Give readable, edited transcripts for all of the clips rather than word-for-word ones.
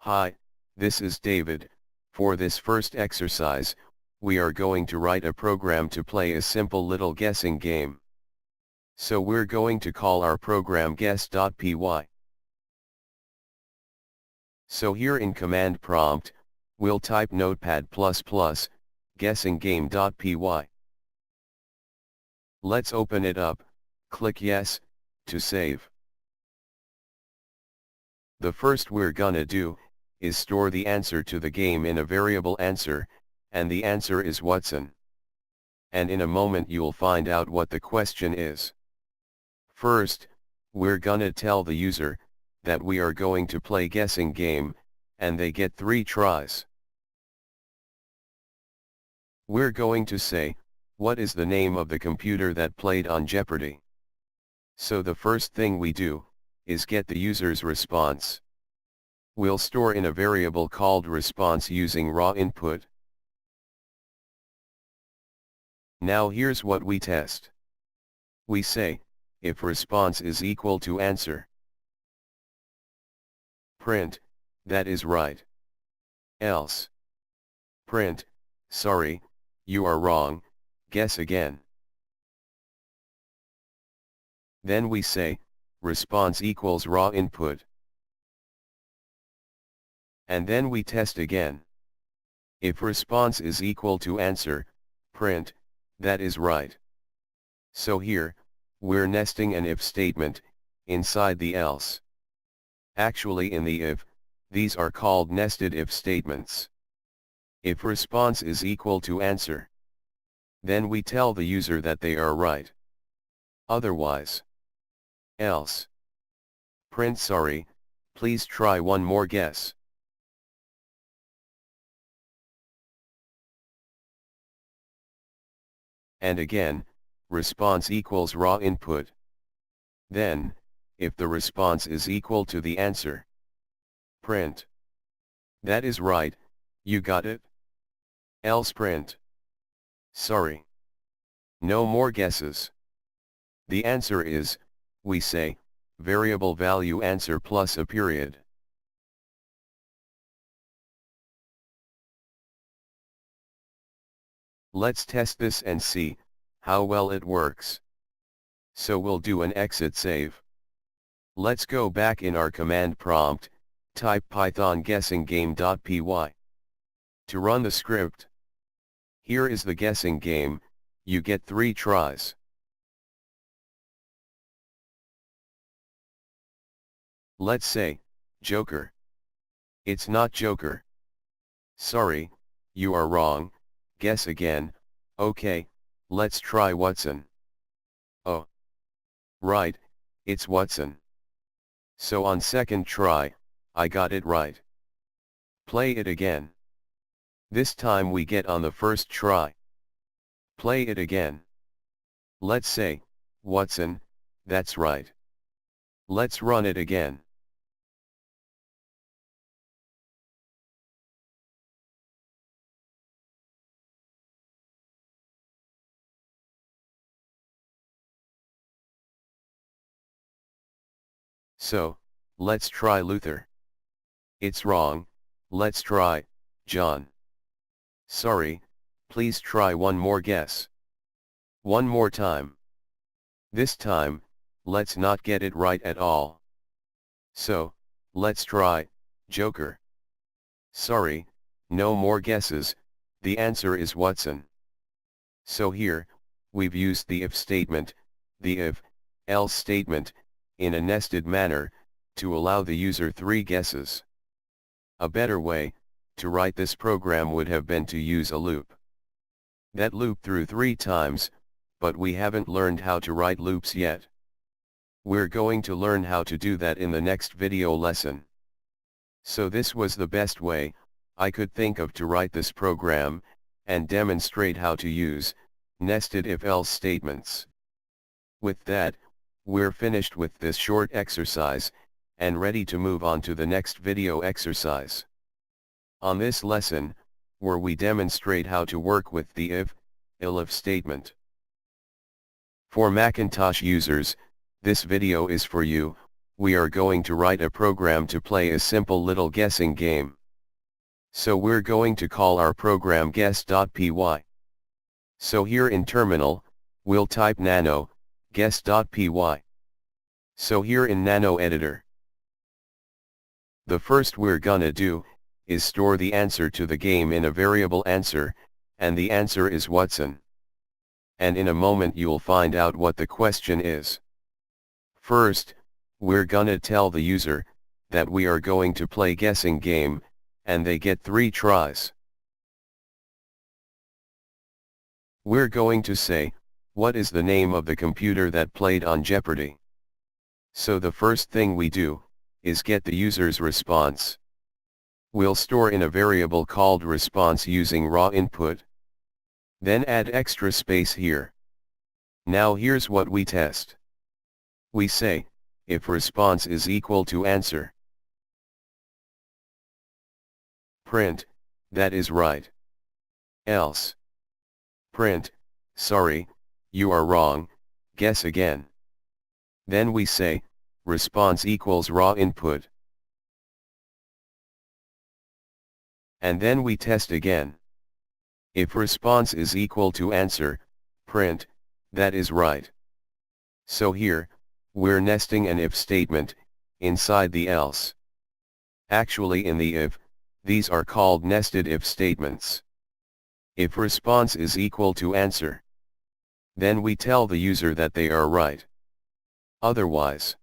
Hi, this is David. For this first exercise, we are going to write a program to play a simple little guessing game. So we're going to call our program guess.py. So here in command prompt, we'll type notepad++ guessinggame.py. Let's open it up, click yes, to save. The first we're gonna do, is store the answer to the game in a variable answer, and the answer is Watson. And in a moment you'll find out what the question is. First, we're gonna tell the user, that we are going to play guessing game, and they get 3 tries. We're going to say, what is the name of the computer that played on Jeopardy? So the first thing we do, is get the user's response. We'll store in a variable called response using raw input. Now here's what we test. We say, if response is equal to answer, print, that is right. Else, print, sorry, you are wrong, guess again. Then we say, response equals raw input. And then we test again. If response is equal to answer, print, that is right. So here, we're nesting an if statement, inside the else. Actually in the if, these are called nested if statements. If response is equal to answer, then we tell the user that they are right. Otherwise, else, print sorry, please try one more guess. And again, response equals raw input. Then, if the response is equal to the answer, print, that is right, you got it? Else print, sorry, no more guesses. The answer is, we say, variable value answer plus a period. Let's test this and see, how well it works. So we'll do an exit save. Let's go back in our command prompt, type python guessinggame.py. To run the script. Here is the guessing game, you get 3 tries. Let's say, Joker. It's not Joker. Sorry, you are wrong, guess again, okay, let's try Watson. Oh. Right, it's Watson. So on second try, I got it right. Play it again. This time we get on the first try. Play it again. Let's say, Watson, that's right. Let's run it again. So, let's try Luther. It's wrong, let's try, John. Sorry, please try one more guess. One more time. This time, let's not get it right at all. So, let's try, Joker. Sorry, no more guesses, the answer is Watson. So here, we've used the if statement, the if, else statement, in a nested manner, to allow the user 3 guesses. A better way, to write this program would have been to use a loop. That loop through 3 times, but we haven't learned how to write loops yet. We're going to learn how to do that in the next video lesson. So this was the best way I could think of to write this program, and demonstrate how to use nested if-else statements. With that, we're finished with this short exercise, and ready to move on to the next video exercise. On this lesson, where we demonstrate how to work with the if, elif statement. For Macintosh users, this video is for you. we are going to write a program to play a simple little guessing game. So we're going to call our program guess.py. So here in terminal, we'll type nano, guess.py. So here in nano editor, the first we're gonna do, is store the answer to the game in a variable answer, and the answer is Watson. And in a moment you'll find out what the question is. First, we're gonna tell the user, that we are going to play guessing game, and they get 3 tries. We're going to say, what is the name of the computer that played on Jeopardy? So the first thing we do, is get the user's response. We'll store in a variable called response using raw input. Then add extra space here. Now here's what we test. We say, if response is equal to answer, print, that is right. Else, print, sorry, you are wrong, guess again. Then we say, response equals raw input. And then we test again. If response is equal to answer, print, that is right. So here, we're nesting an if statement, inside the else. Actually in the if, these are called nested if statements. If response is equal to answer, then we tell the user that they are right. Otherwise,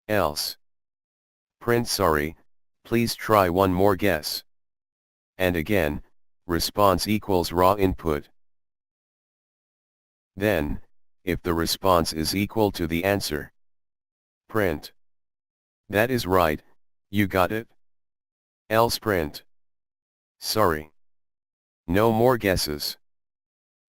else, print sorry, please try one more guess. And again, response equals raw input. Then, if the response is equal to the answer, print, that is right, you got it? Else print, sorry, no more guesses.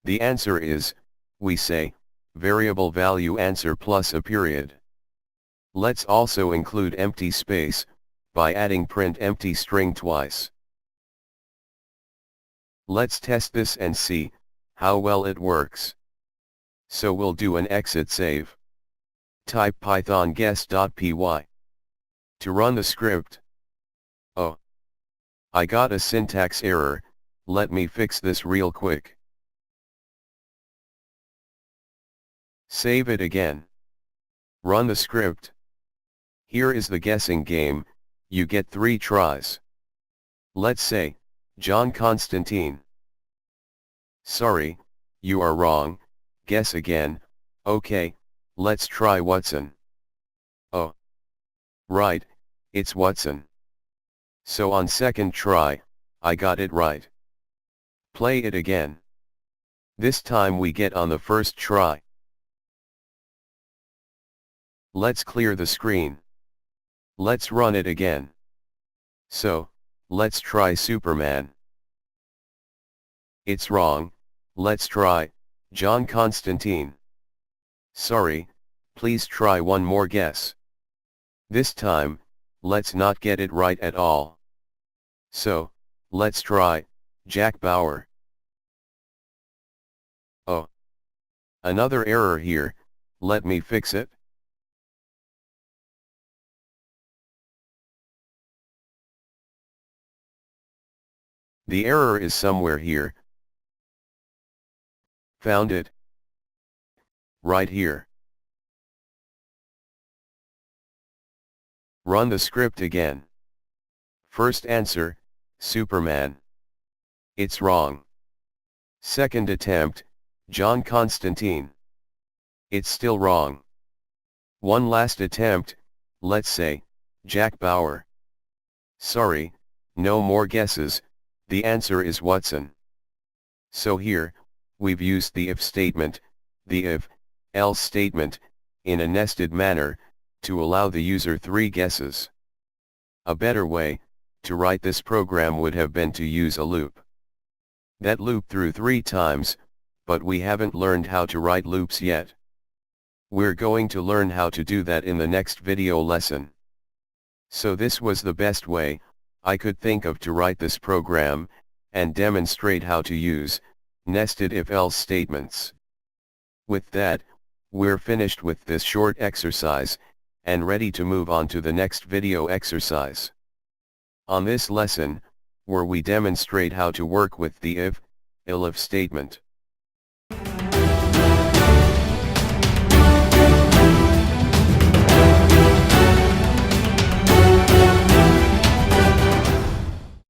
The answer is, we say, variable value answer plus a period. Let's also include empty space, by adding print empty string twice. Let's test this and see, how well it works. So we'll do an exit save. Type python guess.py. To run the script. Oh, I got a syntax error, let me fix this real quick. Save it again. Run the script. Here is the guessing game, you get 3 tries. Let's say, John Constantine. Sorry, you are wrong, guess again, okay, let's try Watson. Oh, right, it's Watson. So on second try, I got it right. Play it again. This time we get on the first try. Let's clear the screen. Let's run it again. So, let's try Superman. It's wrong, let's try, John Constantine. Sorry, please try one more guess. This time, let's not get it right at all. So, let's try, Jack Bauer. Oh, another error here, let me fix it. The error is somewhere here. Found it. Right here. Run the script again. First answer, Superman. It's wrong. Second attempt, John Constantine. It's still wrong. One last attempt, let's say, Jack Bauer. Sorry, no more guesses, the answer is Watson. So here, we've used the if statement, the if, else statement, in a nested manner, to allow the user 3 guesses. A better way, to write this program would have been to use a loop. That loop through 3 times, but we haven't learned how to write loops yet. We're going to learn how to do that in the next video lesson. So this was the best way I could think of to write this program, and demonstrate how to use nested if-else statements. With that, we're finished with this short exercise, and ready to move on to the next video exercise. On this lesson, where we demonstrate how to work with the if, elif statement.